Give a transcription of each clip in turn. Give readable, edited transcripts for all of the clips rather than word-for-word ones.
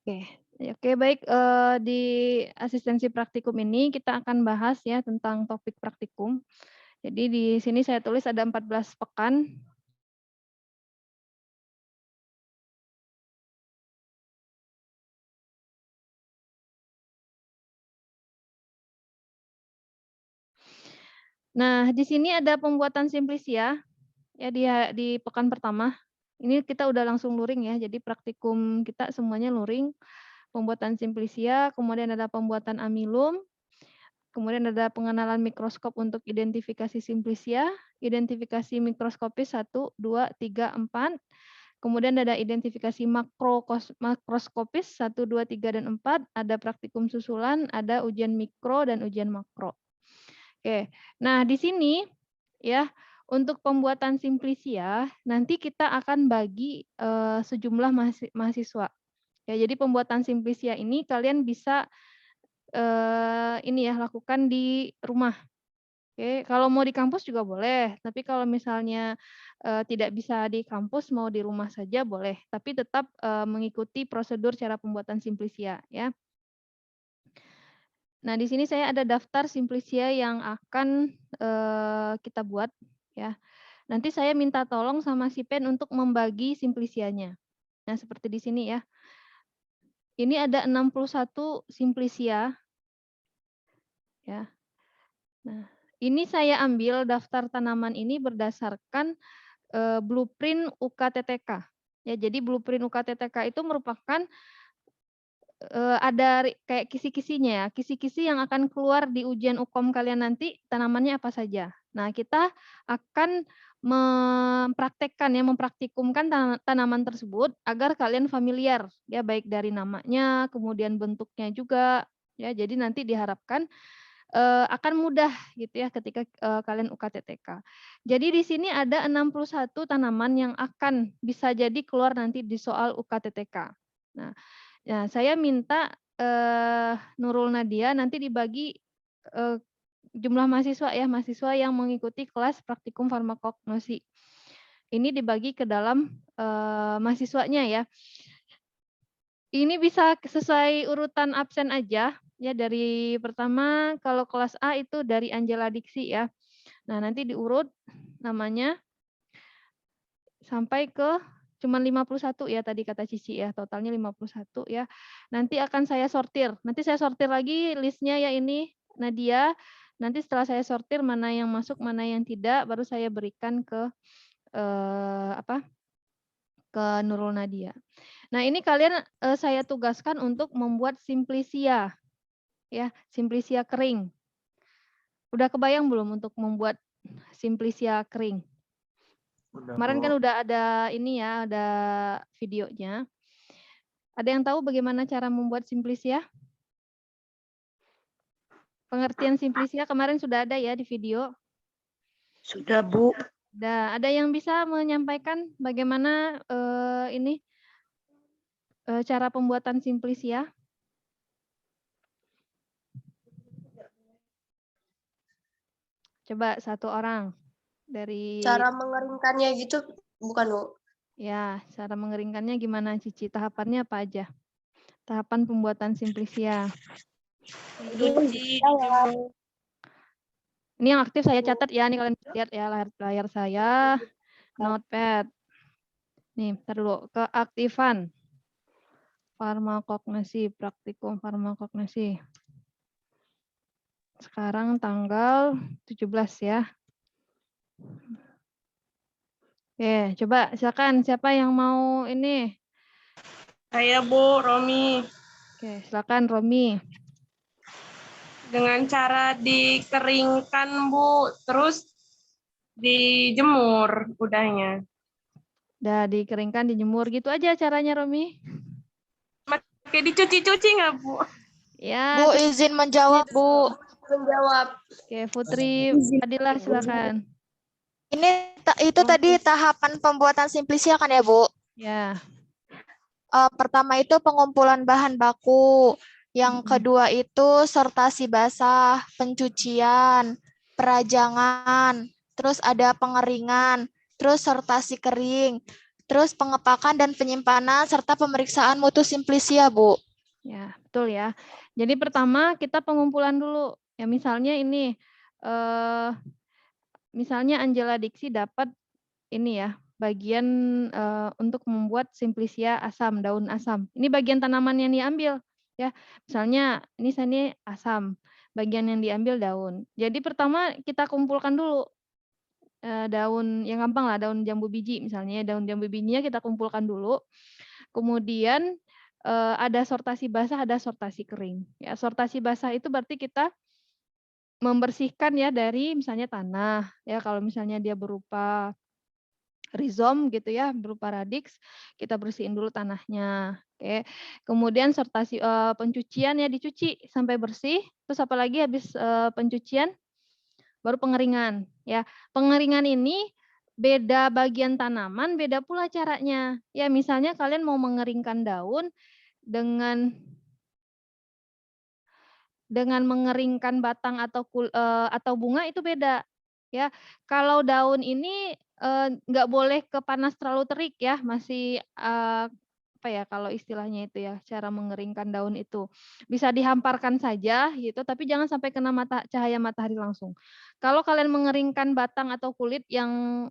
Oke, oke baik, di asistensi praktikum ini kita akan bahas ya tentang topik praktikum. Jadi di sini saya tulis ada 14 pekan. Nah, di sini ada pembuatan simplisia ya di pekan pertama. Ini kita udah langsung luring ya, jadi praktikum kita semuanya luring. Pembuatan simplisia, kemudian ada pembuatan amilum, kemudian ada pengenalan mikroskop untuk identifikasi simplisia, identifikasi mikroskopis 1, 2, 3, 4, kemudian ada identifikasi makroskopis 1, 2, 3, dan 4, ada praktikum susulan, ada ujian mikro dan ujian makro. Oke, nah di sini ya untuk pembuatan simplisia nanti kita akan bagi sejumlah mahasiswa. Ya, jadi pembuatan simplisia ini kalian bisa ini ya lakukan di rumah. Oke, kalau mau di kampus juga boleh, tapi kalau misalnya tidak bisa di kampus, mau di rumah saja boleh, tapi tetap mengikuti prosedur cara pembuatan simplisia ya. Nah, di sini saya ada daftar simplisia yang akan kita buat ya. Nanti saya minta tolong sama si Pen untuk membagi simplisianya. Nah, seperti di sini ya. Ini ada 61 simplisia ya. Nah, ini saya ambil daftar tanaman ini berdasarkan blueprint UKTTK. Ya, jadi blueprint UKTTK itu merupakan ada kayak kisi-kisinya ya, kisi-kisi yang akan keluar di ujian UKOM kalian nanti tanamannya apa saja. Nah, kita akan mempraktekkan ya, mempraktikumkan tanaman tersebut agar kalian familiar ya, baik dari namanya, kemudian bentuknya juga ya. Jadi nanti diharapkan akan mudah gitu ya ketika kalian UKTTK. Jadi di sini ada 61 tanaman yang akan bisa jadi keluar nanti di soal UKTTK. Nah, ya, saya minta Nurul Nadia nanti dibagi jumlah mahasiswa ya, mahasiswa yang mengikuti kelas praktikum farmakognosi. Ini dibagi ke dalam mahasiswanya ya. Ini bisa sesuai urutan absen aja ya, dari pertama kalau kelas A itu dari Angela Diksi ya. Nah, nanti diurut namanya sampai ke cuma 51 ya tadi kata Cici ya, totalnya 51 ya. Nanti akan saya sortir. Nanti saya sortir lagi listnya ya ini Nadia. Nanti setelah saya sortir mana yang masuk, mana yang tidak, baru saya berikan ke ke Nurul Nadia. Nah, ini kalian saya tugaskan untuk membuat simplisia ya, simplisia kering. Udah kebayang belum untuk membuat simplisia kering? Kemarin kan udah ada ini ya, ada videonya. Ada yang tahu bagaimana cara membuat simplisia? Pengertian simplisia kemarin sudah ada ya di video. Sudah, Bu. Ada yang bisa menyampaikan bagaimana ini cara pembuatan simplisia? Coba satu orang dari. Cara mengeringkannya gitu bukan, Bu? Ya, cara mengeringkannya gimana Cici? Tahapannya apa aja? Tahapan pembuatan simplisia. Ini yang aktif saya catat ya, ini kalian lihat ya layar saya, notepad. Nih, ntar dulu, keaktifan farmakognesi, praktikum farmakognesi. Sekarang tanggal 17 ya. Oke, coba silakan siapa yang mau ini? Saya, Bu, Romi. Oke, silakan Romi. Dengan cara dikeringkan, Bu, terus dijemur udahnya. Udah dikeringkan, dijemur gitu aja caranya Romi. Pakai dicuci-cuci nggak, Bu? Ya. Bu, izin menjawab, Bu. Menjawab. Oke, Putri Fadila silakan. Ini itu tadi tahapan pembuatan simplisia kan ya, Bu? Ya. Pertama itu pengumpulan bahan baku. Yang kedua itu sortasi basah, pencucian, perajangan, terus ada pengeringan, terus sortasi kering, terus pengepakan dan penyimpanan, serta pemeriksaan mutu Simplisia, Bu. Ya, betul ya. Jadi pertama kita pengumpulan dulu. Ya misalnya ini, misalnya Angela Diksi dapat ini ya, bagian untuk membuat Simplisia asam, daun asam. Ini bagian tanaman yang diambil ya. Misalnya ini asam, bagian yang diambil daun. Jadi pertama kita kumpulkan dulu daun yang gampang lah, daun jambu biji misalnya, daun jambu bijinya kita kumpulkan dulu. Kemudian ada sortasi basah, ada sortasi kering. Ya, sortasi basah itu berarti kita membersihkan ya dari misalnya tanah, ya kalau misalnya dia berupa rizom gitu ya, berupa radix, kita bersihin dulu tanahnya. Oke. Kemudian sortasi pencucian ya, dicuci sampai bersih. Terus apalagi habis pencucian baru pengeringan ya. Pengeringan ini beda bagian tanaman, beda pula caranya. Ya misalnya kalian mau mengeringkan daun dengan mengeringkan batang atau bunga itu beda ya. Kalau daun ini nggak boleh ke panas terlalu terik ya, masih apa ya kalau istilahnya itu ya, cara mengeringkan daun itu. Bisa dihamparkan saja gitu, tapi jangan sampai kena cahaya matahari langsung. Kalau kalian mengeringkan batang atau kulit yang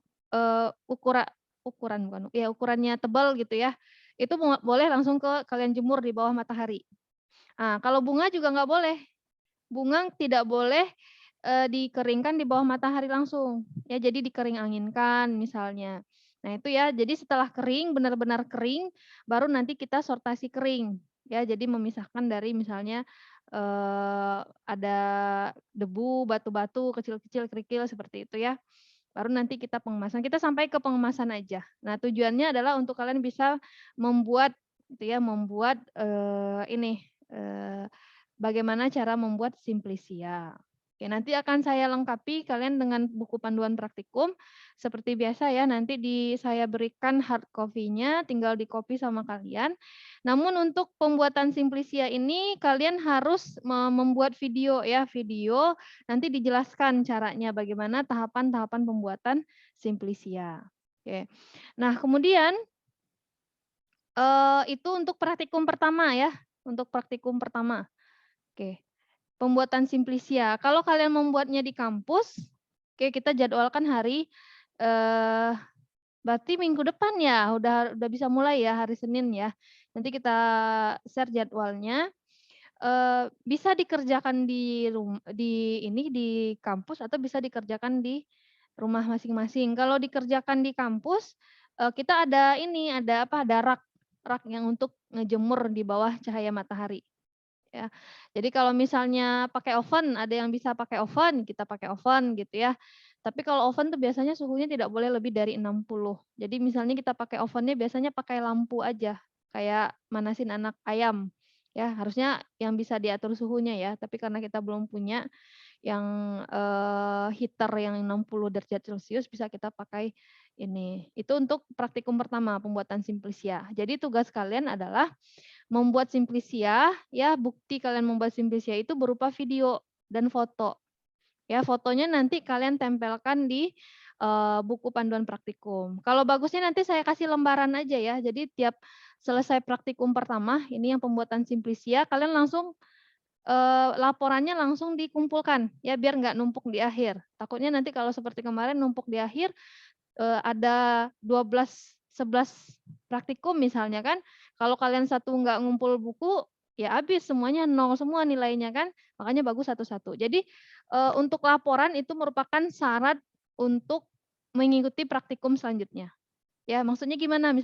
ukurannya tebal gitu ya, itu boleh langsung kalian jemur di bawah matahari. Nah, kalau bunga juga nggak boleh. Bunga tidak boleh dikeringkan di bawah matahari langsung. Ya, jadi dikering anginkan misalnya. Nah, itu ya. Jadi setelah kering, benar-benar kering, baru nanti kita sortasi kering. Ya, jadi memisahkan dari misalnya ada debu, batu-batu kecil-kecil, kerikil seperti itu ya. Baru nanti kita pengemasan. Kita sampai ke pengemasan aja. Nah, tujuannya adalah untuk kalian bisa membuat itu ya, membuat bagaimana cara membuat Simplisia. Oke, nanti akan saya lengkapi kalian dengan buku panduan praktikum. Seperti biasa ya, nanti saya berikan hard copy-nya, tinggal di-copy sama kalian. Namun untuk pembuatan Simplisia ini kalian harus membuat video ya, video nanti dijelaskan caranya bagaimana tahapan-tahapan pembuatan Simplisia. Oke. Nah, kemudian itu untuk praktikum pertama ya, untuk praktikum pertama. Oke, pembuatan Simplisia. Kalau kalian membuatnya di kampus, oke kita jadwalkan hari, berarti minggu depan ya, udah bisa mulai ya hari Senin ya. Nanti kita share jadwalnya. Bisa dikerjakan di kampus atau bisa dikerjakan di rumah masing-masing. Kalau dikerjakan di kampus, kita ada rak yang untuk ngejemur di bawah cahaya matahari. Ya. Jadi kalau misalnya pakai oven, ada yang bisa pakai oven, kita pakai oven gitu ya. Tapi kalau oven tuh biasanya suhunya tidak boleh lebih dari 60. Jadi misalnya kita pakai ovennya biasanya pakai lampu aja, kayak manasin anak ayam. Ya, harusnya yang bisa diatur suhunya ya, tapi karena kita belum punya yang heater yang 60 derajat Celcius bisa kita pakai ini. Itu untuk praktikum pertama pembuatan Simplisia. Jadi tugas kalian adalah membuat Simplisia ya, bukti kalian membuat Simplisia itu berupa video dan foto. Ya, fotonya nanti kalian tempelkan di buku panduan praktikum. Kalau bagusnya nanti saya kasih lembaran aja ya. Jadi tiap selesai praktikum pertama, ini yang pembuatan Simplisia, kalian langsung laporannya langsung dikumpulkan ya biar nggak numpuk di akhir. Takutnya nanti kalau seperti kemarin numpuk di akhir ada 11 praktikum misalnya kan. Kalau kalian satu nggak ngumpul buku ya habis semuanya 0 semua nilainya kan. Makanya bagus satu-satu. Jadi untuk laporan itu merupakan syarat untuk mengikuti praktikum selanjutnya. Ya, maksudnya gimana?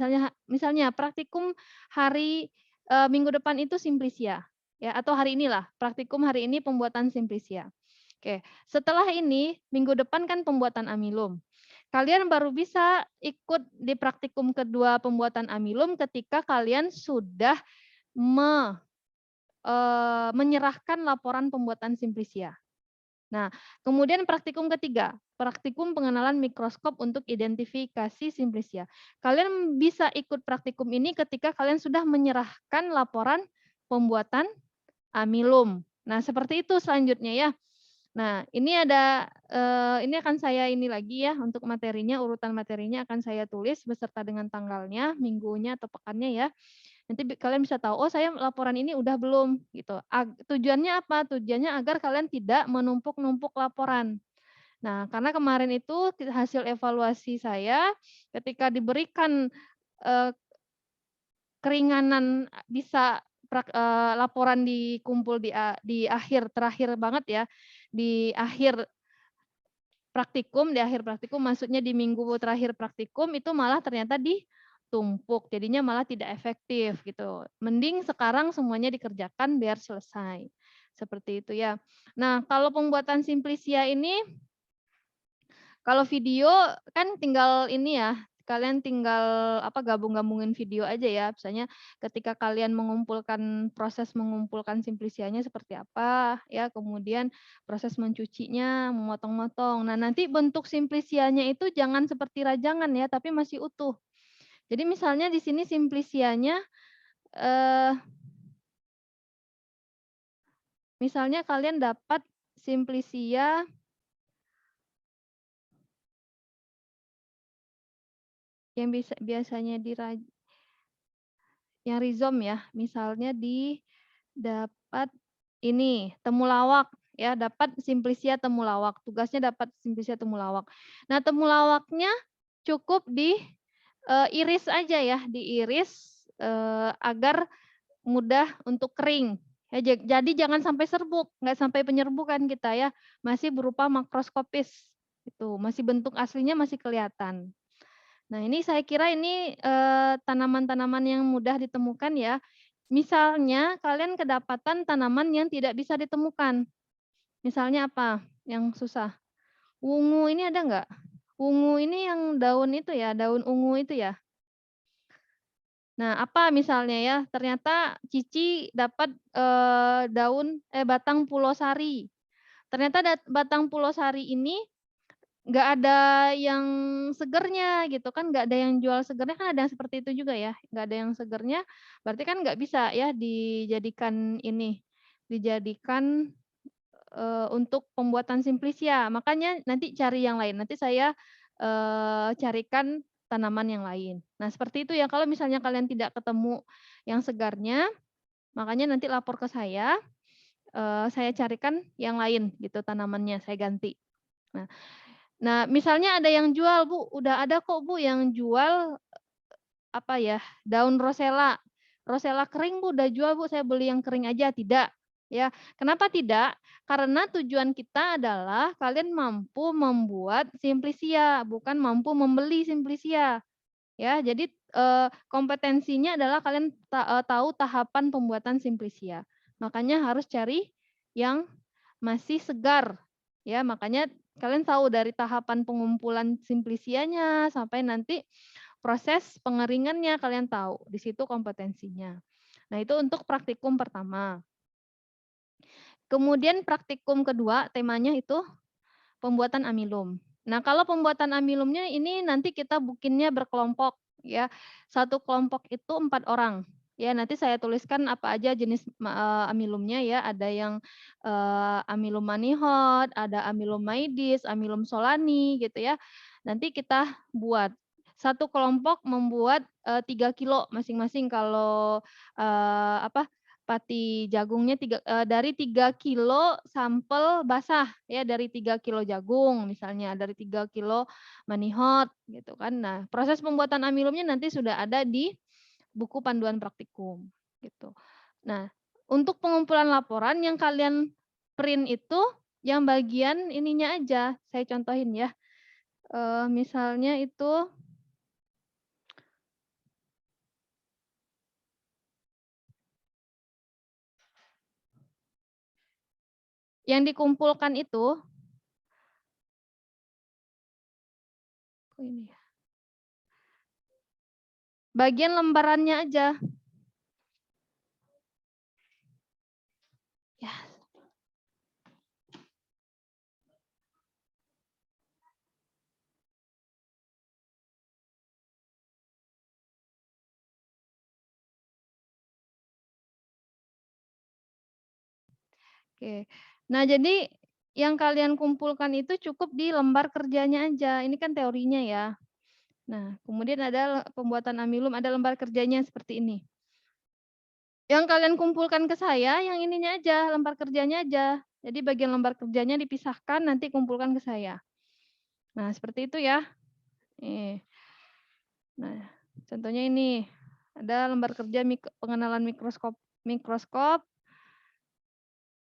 Misalnya praktikum hari minggu depan itu Simplisia. Ya, atau hari inilah, praktikum hari ini pembuatan Simplisia. Oke, setelah ini minggu depan kan pembuatan amilum. Kalian baru bisa ikut di praktikum kedua pembuatan amilum ketika kalian sudah menyerahkan laporan pembuatan Simplisia. Nah, kemudian praktikum ketiga, praktikum pengenalan mikroskop untuk identifikasi Simplisia. Kalian bisa ikut praktikum ini ketika kalian sudah menyerahkan laporan pembuatan amilum. Nah, seperti itu selanjutnya ya. Nah, ini ada, ini akan saya ini lagi ya, untuk materinya, urutan materinya akan saya tulis beserta dengan tanggalnya, minggunya atau pekannya ya. Nanti kalian bisa tahu, oh saya laporan ini udah belum gitu. Tujuannya apa? Tujuannya agar kalian tidak menumpuk-numpuk laporan. Nah, karena kemarin itu hasil evaluasi saya ketika diberikan keringanan bisa laporan dikumpul di akhir terakhir banget ya, di akhir praktikum maksudnya di minggu terakhir praktikum itu malah ternyata ditumpuk, jadinya malah tidak efektif gitu. Mending sekarang semuanya dikerjakan biar selesai. Seperti itu ya. Nah, kalau pembuatan Simplisia ini kalau video kan tinggal ini ya, kalian tinggal gabung-gabungin video aja ya. Misalnya ketika kalian proses mengumpulkan simplisianya seperti apa ya, kemudian proses mencucinya, memotong-motong. Nah, nanti bentuk simplisianya itu jangan seperti rajangan ya, tapi masih utuh. Jadi misalnya di sini simplisianya misalnya kalian dapat simplisia yang biasanya yang rhizome ya, misalnya dapat ini temulawak ya, dapat simplisia temulawak. Tugasnya dapat simplisia temulawak. Nah, temulawaknya cukup iris aja ya, diiris agar mudah untuk kering. Ya, jadi jangan sampai serbuk, nggak sampai penyerbukan kita ya, masih berupa makroskopis. Itu masih bentuk aslinya masih kelihatan. Nah, ini saya kira ini tanaman-tanaman yang mudah ditemukan ya. Misalnya kalian kedapatan tanaman yang tidak bisa ditemukan. Misalnya apa yang susah? Ungu ini ada nggak? Ungu ini yang daun itu ya, daun ungu itu ya. Nah, apa misalnya ya? Ternyata Cici dapat batang pulosari. Ternyata batang pulosari ini nggak ada yang segernya gitu kan, nggak ada yang jual segernya kan, ada yang seperti itu juga ya, nggak ada yang segernya, berarti kan nggak bisa ya dijadikan untuk pembuatan simplisia, makanya nanti cari yang lain, nanti saya carikan tanaman yang lain. Nah, seperti itu ya, kalau misalnya kalian tidak ketemu yang segarnya, makanya nanti lapor ke saya carikan yang lain gitu tanamannya, saya ganti. Nah, misalnya ada yang jual, Bu, udah ada kok, Bu, yang jual daun rosella. Rosella kering, Bu, udah jual, Bu, saya beli yang kering aja. Tidak, ya. Kenapa tidak? Karena tujuan kita adalah kalian mampu membuat simplisia, bukan mampu membeli simplisia. Ya, jadi kompetensinya adalah kalian tahu tahapan pembuatan simplisia. Makanya harus cari yang masih segar. Ya, makanya kalian tahu dari tahapan pengumpulan simplisianya sampai nanti proses pengeringannya kalian tahu. Di situ kompetensinya. Nah, itu untuk praktikum pertama. Kemudian praktikum kedua temanya itu pembuatan amilum. Nah, kalau pembuatan amilumnya ini nanti kita bikinnya berkelompok ya. Satu kelompok itu 4 orang. Ya, nanti saya tuliskan apa aja jenis amilumnya ya. Ada yang amilum manihot, ada amilum maidis, amilum solani gitu ya. Nanti kita buat satu kelompok membuat 3 kilo masing-masing kalau pati jagungnya dari 3 kilo sampel basah ya, dari 3 kilo jagung misalnya, dari 3 kilo manihot gitu kan. Nah, proses pembuatan amilumnya nanti sudah ada di buku panduan praktikum gitu. Nah, untuk pengumpulan laporan yang kalian print itu yang bagian ininya aja, saya contohin ya. Misalnya itu yang dikumpulkan itu ini ya. Bagian lembarannya aja. Ya. Oke. Nah, jadi yang kalian kumpulkan itu cukup di lembar kerjanya aja. Ini kan teorinya ya. Nah, kemudian ada pembuatan amilum, ada lembar kerjanya seperti ini. Yang kalian kumpulkan ke saya, yang ininya aja, lembar kerjanya aja. Jadi bagian lembar kerjanya dipisahkan, nanti kumpulkan ke saya. Nah, seperti itu ya. Nih. Nah, contohnya ini. Ada lembar kerja pengenalan mikroskop.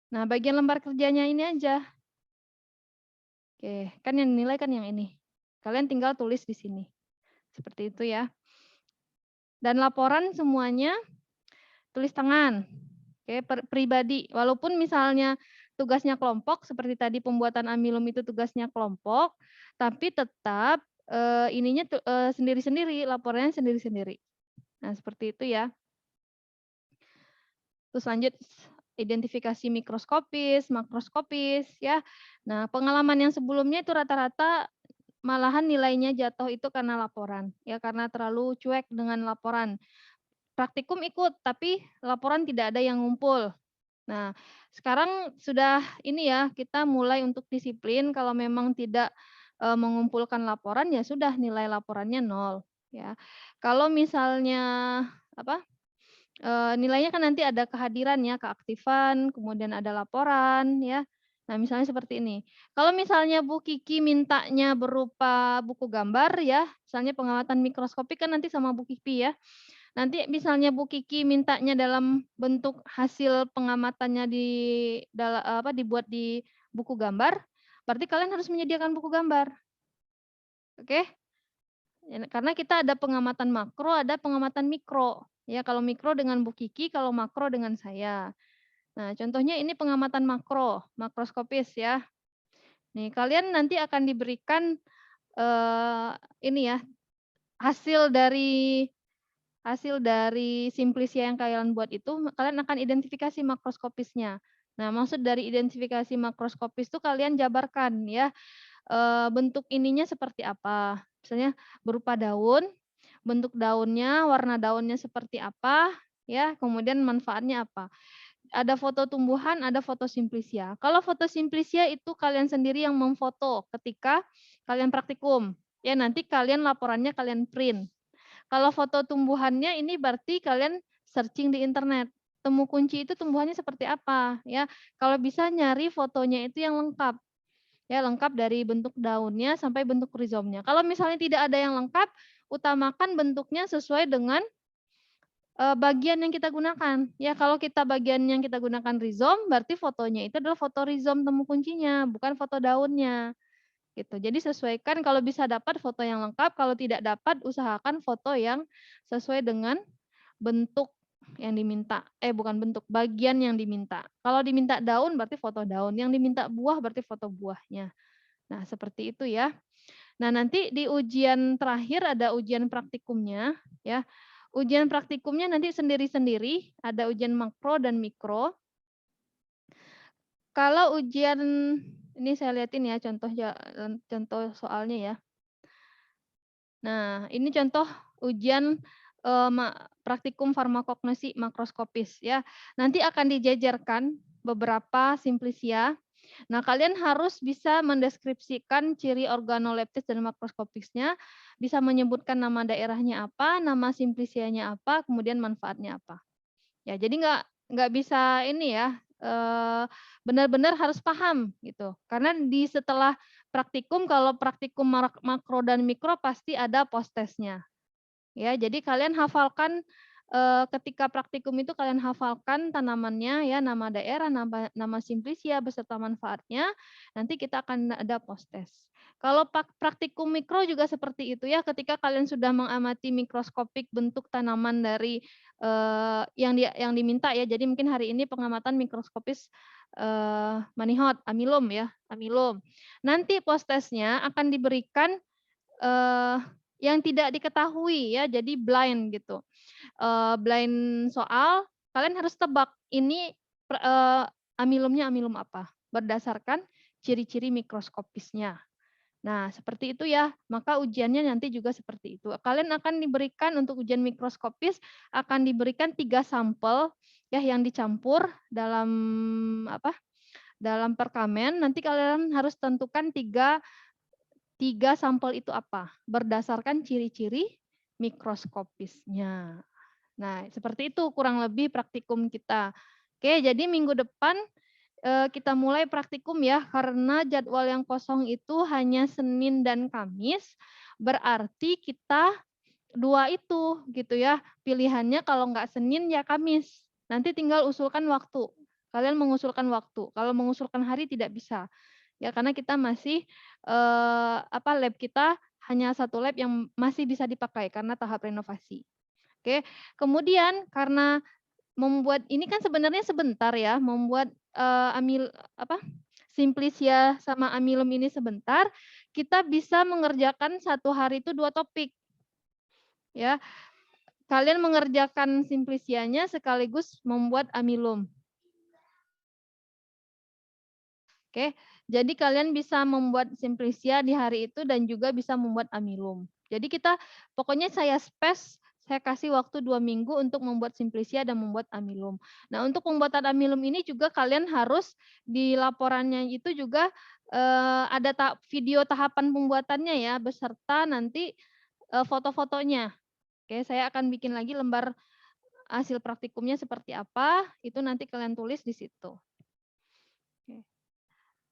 Nah, bagian lembar kerjanya ini aja. Oke, kan yang dinilai kan yang ini. Kalian tinggal tulis di sini. Seperti itu ya. Dan laporan semuanya tulis tangan. Oke, pribadi. Walaupun misalnya tugasnya kelompok, seperti tadi pembuatan amilum itu tugasnya kelompok, tapi tetap ininya sendiri-sendiri, laporannya sendiri-sendiri. Nah, seperti itu ya. Terus lanjut identifikasi mikroskopis, makroskopis ya. Nah, pengalaman yang sebelumnya itu rata-rata malahan nilainya jatuh itu karena laporan, ya karena terlalu cuek dengan laporan. Praktikum ikut, tapi laporan tidak ada yang ngumpul. Nah, sekarang sudah ini ya, kita mulai untuk disiplin kalau memang tidak mengumpulkan laporan ya sudah nilai laporannya 0 ya. Kalau misalnya apa? Nilainya kan nanti ada kehadiran ya, keaktifan, kemudian ada laporan ya. Nah, misalnya seperti ini. Kalau misalnya Bu Kiki mintanya berupa buku gambar ya, misalnya pengamatan mikroskopik kan nanti sama Bu Kiki ya. Nanti misalnya Bu Kiki mintanya dalam bentuk hasil pengamatannya dibuat di buku gambar, berarti kalian harus menyediakan buku gambar. Oke? Karena kita ada pengamatan makro, ada pengamatan mikro. Ya, kalau mikro dengan Bu Kiki, kalau makro dengan saya. Nah, contohnya ini pengamatan makro, makroskopis ya. Nih, kalian nanti akan diberikan ini ya, hasil dari simplisia yang kalian buat itu, kalian akan identifikasi makroskopisnya. Nah, maksud dari identifikasi makroskopis itu kalian jabarkan ya, bentuk ininya seperti apa. Misalnya berupa daun, bentuk daunnya, warna daunnya seperti apa, ya, kemudian manfaatnya apa. Ada foto tumbuhan, ada foto simplisia. Kalau foto simplisia itu kalian sendiri yang memfoto ketika kalian praktikum. Ya, nanti kalian laporannya kalian print. Kalau foto tumbuhannya ini berarti kalian searching di internet. Temu kunci itu tumbuhannya seperti apa, ya. Kalau bisa nyari fotonya itu yang lengkap. Ya, lengkap dari bentuk daunnya sampai bentuk rizomnya. Kalau misalnya tidak ada yang lengkap, utamakan bentuknya sesuai dengan bagian yang kita gunakan. Ya, kalau kita bagian yang kita gunakan rizom, berarti fotonya itu adalah foto rizom temu kuncinya, bukan foto daunnya. Gitu. Jadi sesuaikan kalau bisa dapat foto yang lengkap, kalau tidak dapat usahakan foto yang sesuai dengan bentuk yang diminta. Bukan bentuk, bagian yang diminta. Kalau diminta daun berarti foto daun, yang diminta buah berarti foto buahnya. Nah, seperti itu ya. Nah, nanti di ujian terakhir ada ujian praktikumnya ya. Ujian praktikumnya nanti sendiri-sendiri, ada ujian makro dan mikro. Kalau ujian ini saya lihatin ya contoh soalnya ya. Nah, ini contoh ujian praktikum farmakognesi makroskopis ya. Nanti akan dijajarkan beberapa simplisia. Nah, kalian harus bisa mendeskripsikan ciri organoleptis dan makroskopisnya, bisa menyebutkan nama daerahnya apa, nama simplisianya apa, kemudian manfaatnya apa. Ya, jadi nggak bisa ini ya, benar-benar harus paham gitu. Karena setelah praktikum, kalau praktikum makro dan mikro pasti ada post-testnya. Ya, jadi kalian hafalkan ketika praktikum itu kalian hafalkan tanamannya ya, nama daerah, nama simplisia beserta manfaatnya. Nanti kita akan ada post-test. Kalau praktikum mikro juga seperti itu ya, ketika kalian sudah mengamati mikroskopik bentuk tanaman dari yang diminta ya. Jadi mungkin hari ini pengamatan mikroskopis manihot, amilum ya, amilum. Nanti post-testnya akan diberikan yang tidak diketahui ya, jadi blind gitu. Blind soal, kalian harus tebak ini amilumnya amilum apa berdasarkan ciri-ciri mikroskopisnya. Nah, seperti itu ya. Maka ujiannya nanti juga seperti itu. Kalian akan diberikan untuk ujian mikroskopis akan diberikan 3 sampel ya yang dicampur dalam dalam perkamen nanti kalian harus tentukan tiga sampel itu apa berdasarkan ciri-ciri mikroskopisnya. Nah, seperti itu kurang lebih praktikum kita. Oke, jadi minggu depan kita mulai praktikum ya, karena jadwal yang kosong itu hanya Senin dan Kamis, berarti kita dua itu gitu ya. Pilihannya kalau nggak Senin ya Kamis. Nanti tinggal usulkan waktu. Kalian mengusulkan waktu. Kalau mengusulkan hari tidak bisa. Ya karena kita masih lab kita hanya satu lab yang masih bisa dipakai karena tahap renovasi. Oke. Kemudian karena membuat ini kan sebenarnya sebentar ya, membuat Simplicia sama Amilum ini sebentar, kita bisa mengerjakan satu hari itu 2 topik. Ya. Kalian mengerjakan Simplicianya sekaligus membuat Amilum. Oke, jadi kalian bisa membuat Simplicia di hari itu dan juga bisa membuat Amilum. Jadi pokoknya saya kasih waktu 2 minggu untuk membuat Simplicia dan membuat Amilum. Nah, untuk pembuatan Amilum ini juga kalian harus di laporannya itu juga ada video tahapan pembuatannya ya, beserta nanti foto-fotonya. Oke, saya akan bikin lagi lembar hasil praktikumnya seperti apa, itu nanti kalian tulis di situ. Oke.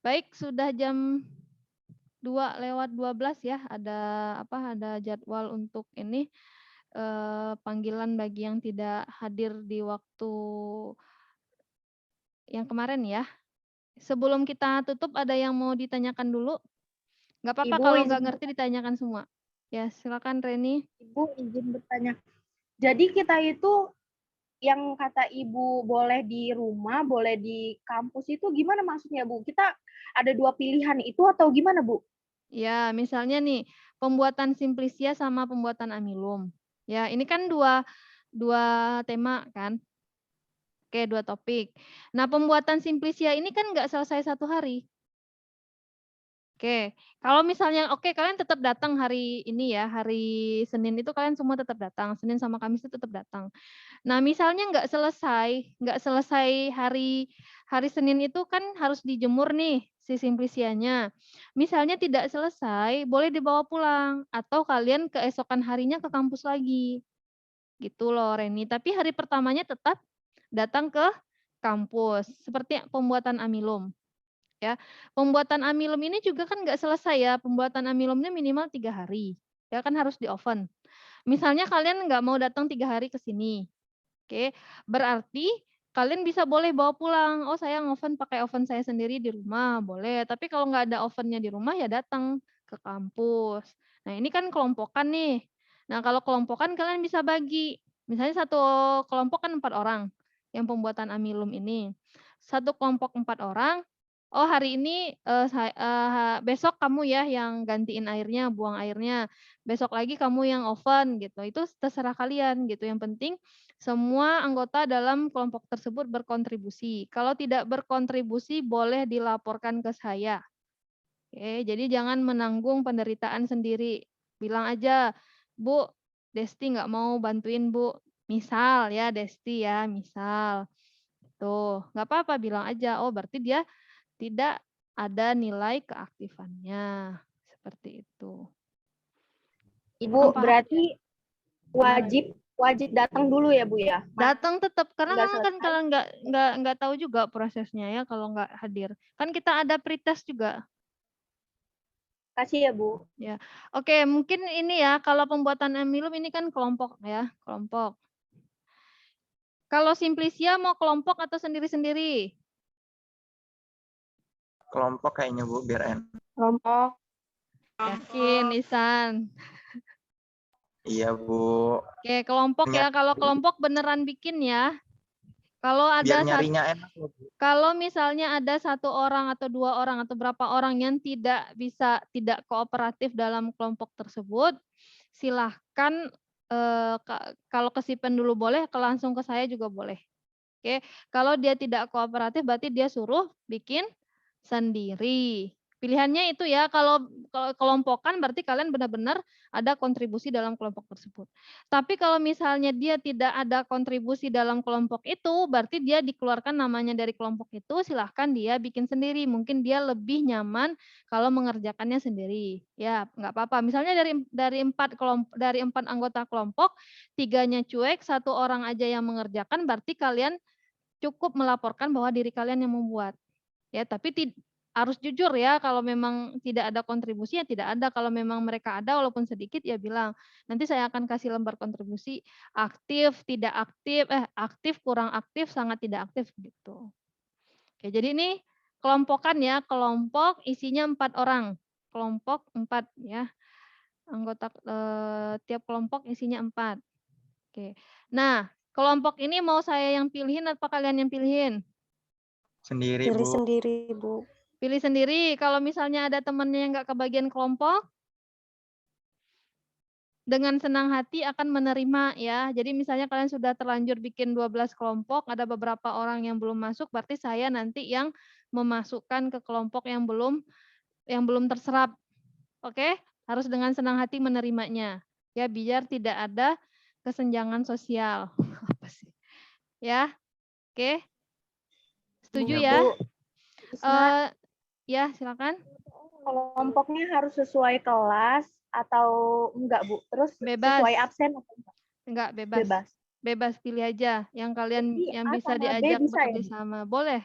Baik, sudah jam 2:12 ya, ada jadwal untuk ini panggilan bagi yang tidak hadir di waktu yang kemarin ya. Sebelum kita tutup ada yang mau ditanyakan dulu? Nggak apa-apa Ibu, kalau izin nggak ngerti ditanyakan semua. Ya, silakan Reni. Ibu izin bertanya. Jadi kita itu yang kata Ibu boleh di rumah, boleh di kampus itu gimana maksudnya, Bu? Kita ada 2 pilihan itu atau gimana, Bu? Ya, misalnya nih, pembuatan Simplicia sama pembuatan Amilum. Ya, ini kan dua tema kan. Oke, 2 topik. Nah, pembuatan Simplicia ini kan nggak selesai 1 hari. Oke, kalau misalnya kalian tetap datang hari ini ya, hari Senin itu kalian semua tetap datang, Senin sama Kamis itu tetap datang. Nah, misalnya nggak selesai hari Senin itu kan harus dijemur nih si Simplicianya. Misalnya tidak selesai, boleh dibawa pulang atau kalian keesokan harinya ke kampus lagi. Gitu loh Reni, tapi hari pertamanya tetap datang ke kampus, seperti pembuatan Amilum. Ya, pembuatan Amilum ini juga kan nggak selesai ya, pembuatan Amilumnya minimal 3 hari. Ya kan harus di oven. Misalnya kalian nggak mau datang 3 hari ke sini. Oke, berarti kalian boleh bawa pulang. Oh, saya ngoven pakai oven saya sendiri di rumah, boleh. Tapi kalau nggak ada ovennya di rumah ya datang ke kampus. Nah, ini kan kelompokan nih. Nah, kalau kelompokan kalian bisa bagi. Misalnya satu kelompok kan 4 orang yang pembuatan Amilum ini. Satu kelompok 4 orang. Oh, hari ini besok kamu ya yang gantiin airnya, buang airnya. Besok lagi kamu yang oven gitu. Itu terserah kalian gitu. Yang penting semua anggota dalam kelompok tersebut berkontribusi. Kalau tidak berkontribusi boleh dilaporkan ke saya. Oke, jadi jangan menanggung penderitaan sendiri. Bilang aja, Bu, Desti nggak mau bantuin Bu. Misal ya, Desti ya, misal. Tuh, nggak apa-apa bilang aja. Oh, berarti dia tidak ada nilai keaktifannya. Seperti itu. Ibu, Paham? berarti wajib datang dulu ya, Bu ya? Datang tetap karena Nggak kan selesai. kalian nggak tahu juga prosesnya ya kalau nggak hadir. Kan kita ada pretest juga. Kasih ya, Bu. Ya. Oke, mungkin ini ya kalau pembuatan Amilum ini kan kelompok ya, kelompok. Kalau Simplicia mau kelompok atau sendiri-sendiri? Kelompok kayaknya Bu, biar enak. Kelompok. Yakin, Isan? Iya Bu. Oke, kelompok ya. Kalau kelompok beneran bikin ya. Kalau Biar ada nyarinya enak Bu. kalau misalnya ada 1 orang atau 2 orang atau berapa orang yang tidak kooperatif dalam kelompok tersebut, silahkan kalau ke Sipen dulu boleh, langsung ke saya juga boleh. Oke, kalau dia tidak kooperatif berarti dia suruh bikin sendiri. Pilihannya itu ya, kalau kelompokan berarti kalian benar-benar ada kontribusi dalam kelompok tersebut. Tapi kalau misalnya dia tidak ada kontribusi dalam kelompok itu, berarti dia dikeluarkan namanya dari kelompok itu, silahkan dia bikin sendiri. Mungkin dia lebih nyaman kalau mengerjakannya sendiri. Ya, nggak apa-apa. Misalnya dari 4 anggota kelompok, 3-nya cuek, 1 orang aja yang mengerjakan, berarti kalian cukup melaporkan bahwa diri kalian yang membuat. Ya, tapi harus jujur ya, kalau memang tidak ada kontribusi ya tidak ada. Kalau memang mereka ada walaupun sedikit ya bilang, nanti saya akan kasih lembar kontribusi aktif, tidak aktif, aktif, kurang aktif, sangat tidak aktif gitu. Oke, jadi ini kelompokan ya, kelompok isinya 4 orang. Kelompok 4 ya. Anggota tiap kelompok isinya 4. Oke. Nah, kelompok ini mau saya yang pilihin atau kalian yang pilihin? Sendiri, Pilih Bu. sendiri, Bu. Pilih sendiri. Kalau misalnya ada temannya yang nggak kebagian kelompok, dengan senang hati akan menerima ya. Jadi misalnya kalian sudah terlanjur bikin 12 kelompok, ada beberapa orang yang belum masuk, berarti saya nanti yang memasukkan ke kelompok yang belum terserap. Oke? Harus dengan senang hati menerimanya. Ya, biar tidak ada kesenjangan sosial. Apa sih? Ya. Oke. Setuju ya? Bu, Ya, silakan. kelompoknya harus sesuai kelas atau enggak, Bu? Terus Bebas. sesuai absen atau enggak? Enggak, bebas. Bebas. Bebas pilih aja yang kalian Jadi yang A bisa sama B diajak bisa ya, bekerja Bu? sama. Boleh.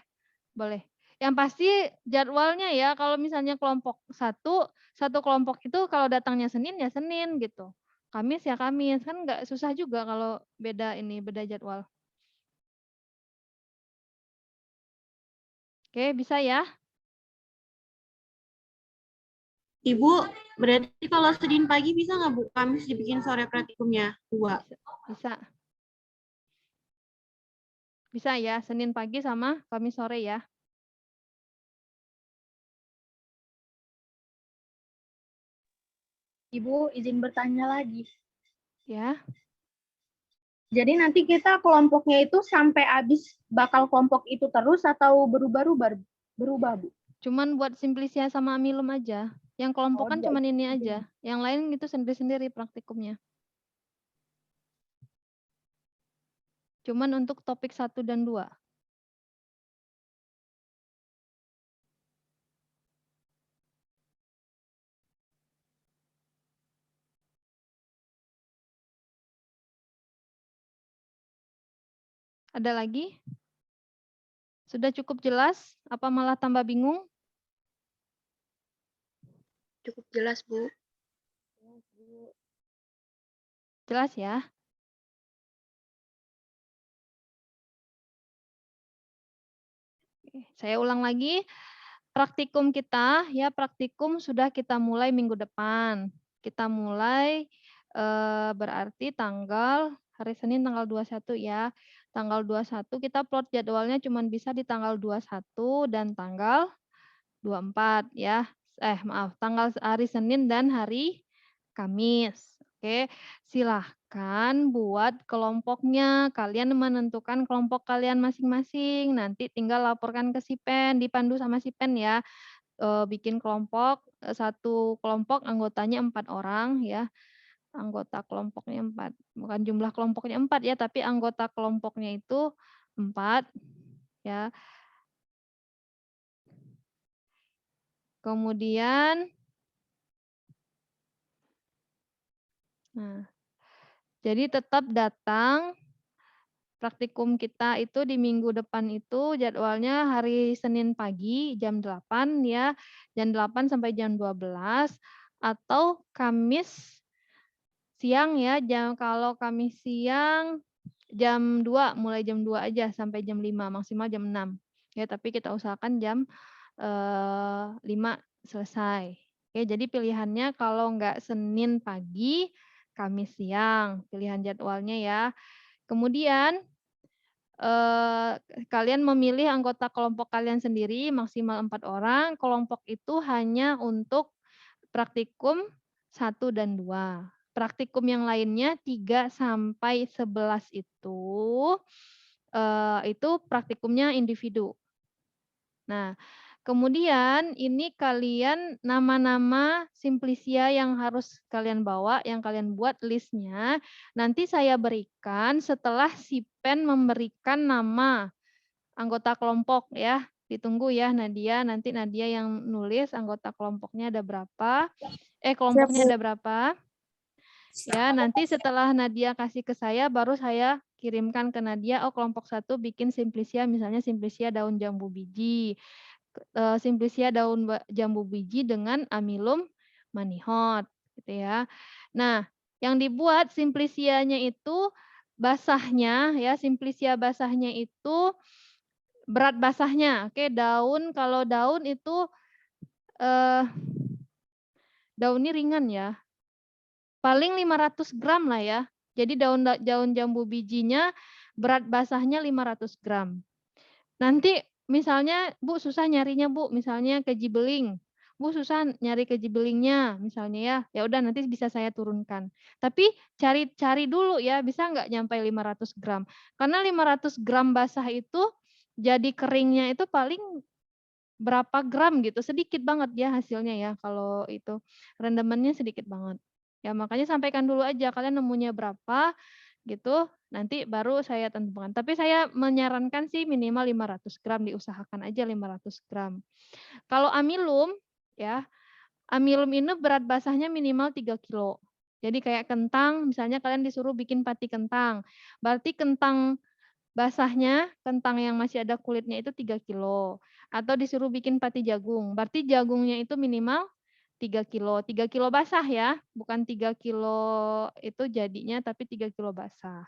Boleh. Yang pasti jadwalnya ya, kalau misalnya kelompok satu kelompok itu kalau datangnya Senin ya Senin gitu. Kamis ya Kamis. Kan enggak susah juga kalau beda jadwal. Oke, bisa ya? Ibu, berarti kalau Senin pagi bisa nggak Bu? Kamis dibikin sore praktikumnya 2. Bisa. Bisa ya, Senin pagi sama Kamis sore ya. Ibu izin bertanya lagi. Ya. Jadi nanti kita kelompoknya itu sampai habis bakal kelompok itu terus atau berubah-ubah, Bu? Cuman buat Simplisia sama Amilum aja. Yang kelompok kan cuman ini aja. Yang lain itu sendiri-sendiri praktikumnya. Cuman untuk topik 1 dan 2. Ada lagi? Sudah cukup jelas? Apa malah tambah bingung? Cukup jelas, Bu. Jelas ya? Saya ulang lagi. Praktikum kita, ya praktikum sudah kita mulai minggu depan. Kita mulai berarti hari Senin tanggal 21 ya. Tanggal 21 kita plot jadwalnya cuma bisa di tanggal 21 dan tanggal 24 ya. Maaf, hari Senin dan hari Kamis. Oke, silahkan buat kelompoknya. Kalian menentukan kelompok kalian masing-masing. Nanti tinggal laporkan ke Sipen, dipandu sama Sipen ya. Bikin kelompok, satu kelompok anggotanya 4 orang ya. Anggota kelompoknya 4. Bukan jumlah kelompoknya 4 ya, tapi anggota kelompoknya itu 4 ya. Kemudian jadi tetap datang praktikum kita itu di minggu depan itu jadwalnya hari Senin pagi jam 8 ya. Jam 8 sampai jam 12 atau Kamis siang ya. Kalau Kamis siang jam 2, mulai jam 2 aja sampai jam 5, maksimal jam 6. Ya, tapi kita usahakan jam 5 selesai. Oke, jadi pilihannya kalau enggak Senin pagi, Kamis siang, pilihan jadwalnya ya. Kemudian kalian memilih anggota kelompok kalian sendiri maksimal 4 orang. Kelompok itu hanya untuk praktikum 1 dan 2. Praktikum yang lainnya 3 sampai 11 itu praktikumnya individu. Nah, Kemudian ini kalian nama-nama simplisia yang harus kalian bawa, yang kalian buat listnya. Nanti saya berikan setelah si pen memberikan nama anggota kelompok ya. Ditunggu ya Nadia, nanti Nadia yang nulis anggota kelompoknya ada berapa. Kelompoknya ada berapa. Ya, nanti setelah Nadia kasih ke saya, baru saya kirimkan ke Nadia, oh kelompok 1 bikin simplisia, misalnya simplisia daun jambu biji. Simplisia daun jambu biji dengan amilum manihot gitu ya. Nah, yang dibuat simplisianya itu basahnya ya, simplisia basahnya itu berat basahnya. Oke, daun kalau daun itu daun ini ringan ya. Paling 500 gram lah ya. Jadi daun jambu bijinya berat basahnya 500 gram. Nanti misalnya Bu susah nyarinya Bu, misalnya keji beling. Bu susah nyari keji belingnya misalnya ya. Ya udah nanti bisa saya turunkan. Tapi cari dulu ya, bisa nggak nyampe 500 gram. Karena 500 gram basah itu jadi keringnya itu paling berapa gram gitu, sedikit banget ya hasilnya ya kalau itu rendemennya sedikit banget. Ya makanya sampaikan dulu aja kalian nemunya berapa gitu, nanti baru saya tentukan. Tapi saya menyarankan sih minimal 500 gram, diusahakan aja 500 gram. Kalau amilum ya, amilum ini berat basahnya minimal 3 kilo. Jadi kayak kentang, misalnya kalian disuruh bikin pati kentang. Berarti kentang basahnya, kentang yang masih ada kulitnya itu 3 kilo. Atau disuruh bikin pati jagung. Berarti jagungnya itu minimal 3 kilo. 3 kilo basah ya, bukan 3 kilo itu jadinya, tapi 3 kilo basah.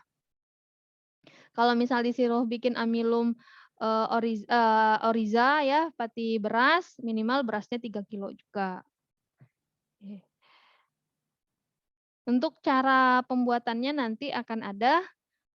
Kalau misal disuruh bikin amilum oriza ya, pati beras, minimal berasnya 3 kilo juga. Untuk cara pembuatannya nanti akan ada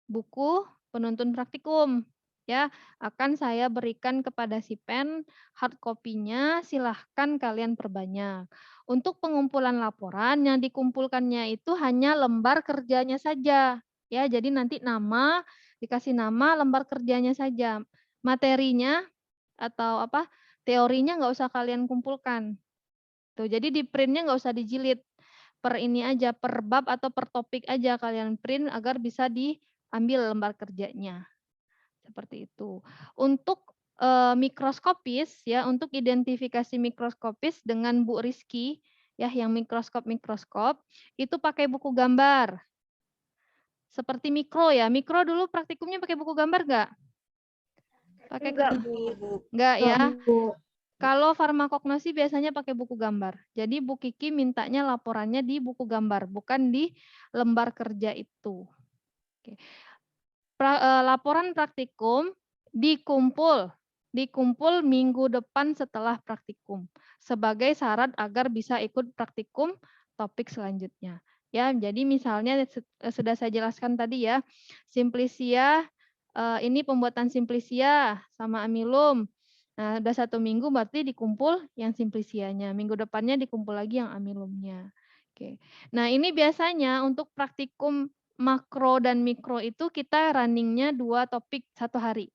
buku penuntun praktikum. Ya, akan saya berikan kepada si pen hard copy-nya, silahkan kalian perbanyak. Untuk pengumpulan laporan yang dikumpulkannya itu hanya lembar kerjanya saja. Ya, jadi nanti nama dikasih nama lembar kerjanya saja. Materinya atau apa teorinya nggak usah kalian kumpulkan. Tuh, jadi di printnya nggak usah dijilid. Per ini aja, per bab atau per topik aja kalian print agar bisa diambil lembar kerjanya. Seperti itu. Untuk mikroskopis ya, untuk identifikasi mikroskopis dengan Bu Rizky ya yang mikroskop itu pakai buku gambar. Seperti mikro ya. Mikro dulu praktikumnya pakai buku gambar enggak? Pakai Enggak, Bu. enggak ya. Bu. Kalau farmakognosi biasanya pakai buku gambar. Jadi Bu Kiki mintanya laporannya di buku gambar, bukan di lembar kerja itu. Oke. Laporan praktikum dikumpul minggu depan setelah praktikum sebagai syarat agar bisa ikut praktikum topik selanjutnya. Ya, jadi misalnya sudah saya jelaskan tadi ya, simplisia ini pembuatan simplisia sama amilum. Nah, udah 1 minggu berarti dikumpul yang simplisianya. Minggu depannya dikumpul lagi yang amilumnya. Oke. Nah, ini biasanya untuk praktikum makro dan mikro itu kita runningnya 2 topik 1 hari.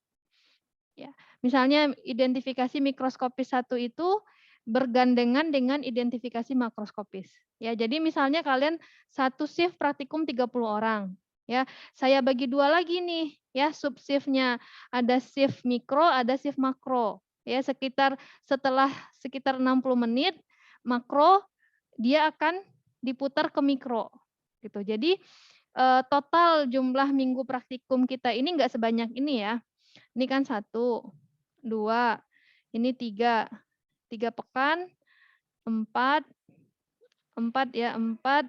Ya, misalnya identifikasi mikroskopis 1 itu bergandengan dengan identifikasi makroskopis. Ya, jadi misalnya kalian 1 shift praktikum 30 orang. Ya, saya bagi 2 lagi nih, ya sub shift-nya. Ada shift mikro, ada shift makro. Ya, setelah sekitar 60 menit makro dia akan diputar ke mikro. Gitu. Jadi total jumlah minggu praktikum kita ini enggak sebanyak ini ya. Ini kan 1, 2, ini 3. 3 pekan, 4 ya, 4,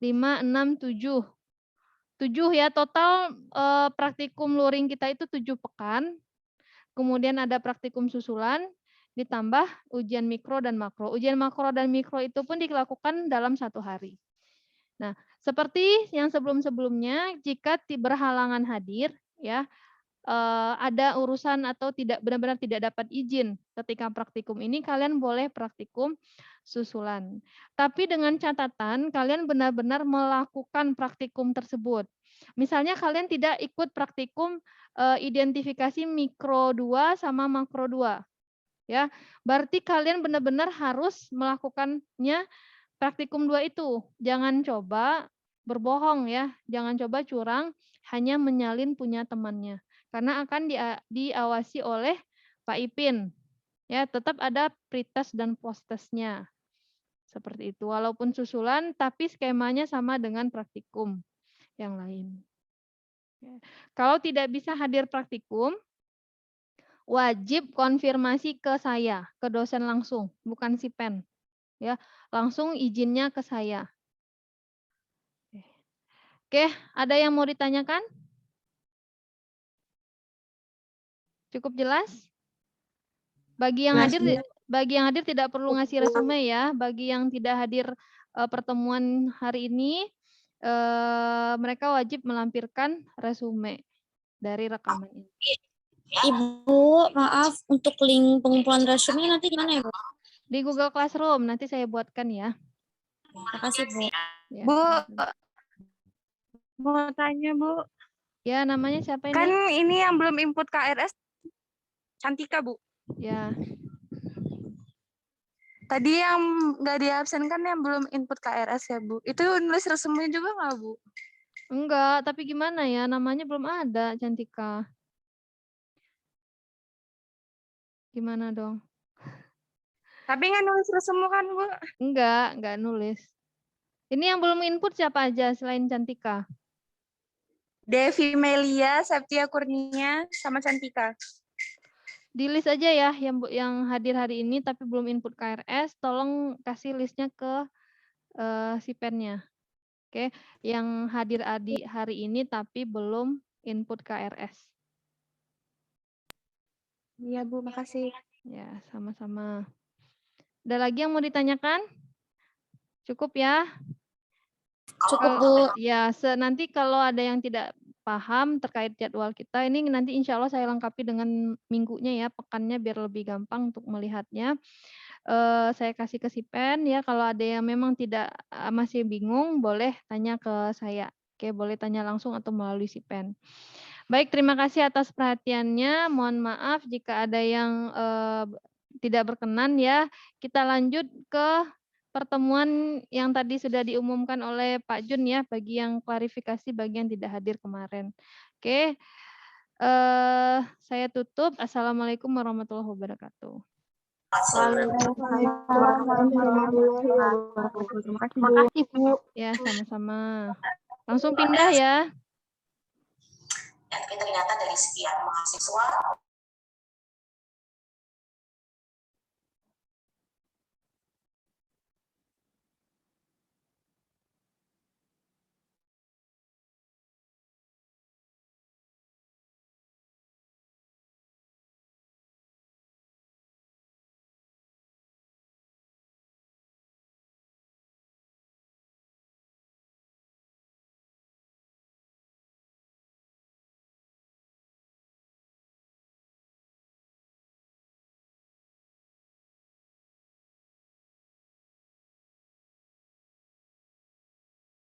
5, 6, 7. 7 ya, total praktikum luring kita itu 7 pekan. Kemudian ada praktikum susulan, ditambah ujian mikro dan makro. Ujian makro dan mikro itu pun dilakukan dalam 1 hari. Nah, seperti yang sebelum-sebelumnya, jika berhalangan hadir, ya ada urusan atau tidak benar-benar tidak dapat izin ketika praktikum ini, kalian boleh praktikum susulan. Tapi dengan catatan kalian benar-benar melakukan praktikum tersebut. Misalnya kalian tidak ikut praktikum identifikasi mikro 2 sama makro 2. Ya, berarti kalian benar-benar harus melakukannya praktikum 2 itu. Jangan coba berbohong ya, jangan coba curang hanya menyalin punya temannya. Karena akan diawasi oleh Pak Ipin. Ya, tetap ada pretest dan posttestnya. Seperti itu. Walaupun susulan tapi skemanya sama dengan praktikum yang lain. Ya. Kalau tidak bisa hadir praktikum, wajib konfirmasi ke saya, ke dosen langsung, bukan si pen. Ya, langsung izinnya ke saya. Oke, ada yang mau ditanyakan? Cukup jelas? Bagi yang hadir tidak perlu ngasih resume ya. Bagi yang tidak hadir pertemuan hari ini, mereka wajib melampirkan resume dari rekaman ini. Ibu, maaf untuk link pengumpulan resume nanti di mana ya, Bu? Di Google Classroom nanti saya buatkan ya. Makasih, Bu. Ya, Bu, sama-sama. mau tanya Bu, Ya, namanya siapa ini? kan ini yang belum input KRS Cantika Bu. Ya, Tadi yang nggak diabsen kan yang belum input KRS ya Bu. Itu nulis resume juga nggak Bu? enggak, tapi gimana ya? Namanya belum ada, Cantika. Gimana dong? Tapi nggak nulis resume kan Bu? Enggak nulis. Ini yang belum input siapa aja selain Cantika? Devi Melia, Septia Kurnia, sama Cantika. Di list aja ya yang hadir hari ini tapi belum input KRS, tolong kasih listnya ke si pennya. Oke, yang hadir hari ini tapi belum input KRS. Iya Bu, makasih. Ya, sama-sama. Ada lagi yang mau ditanyakan? Cukup ya? Cukup, Bu. Ya, nanti kalau ada yang tidak paham terkait jadwal kita, ini nanti insya Allah saya lengkapi dengan minggunya ya, pekannya biar lebih gampang untuk melihatnya. Saya kasih ke si pen ya, kalau ada yang memang tidak masih bingung, boleh tanya ke saya. Oke, boleh tanya langsung atau melalui si pen. Baik, terima kasih atas perhatiannya. Mohon maaf jika ada yang tidak berkenan ya. Kita lanjut ke pertemuan yang tadi sudah diumumkan oleh Pak Jun ya, bagi yang klarifikasi bagi yang tidak hadir kemarin. Oke, saya tutup. Assalamualaikum warahmatullahi wabarakatuh. Terima kasih, Bu. Ya, sama-sama. Langsung pindah ya. Tapi ternyata dari sekian mahasiswa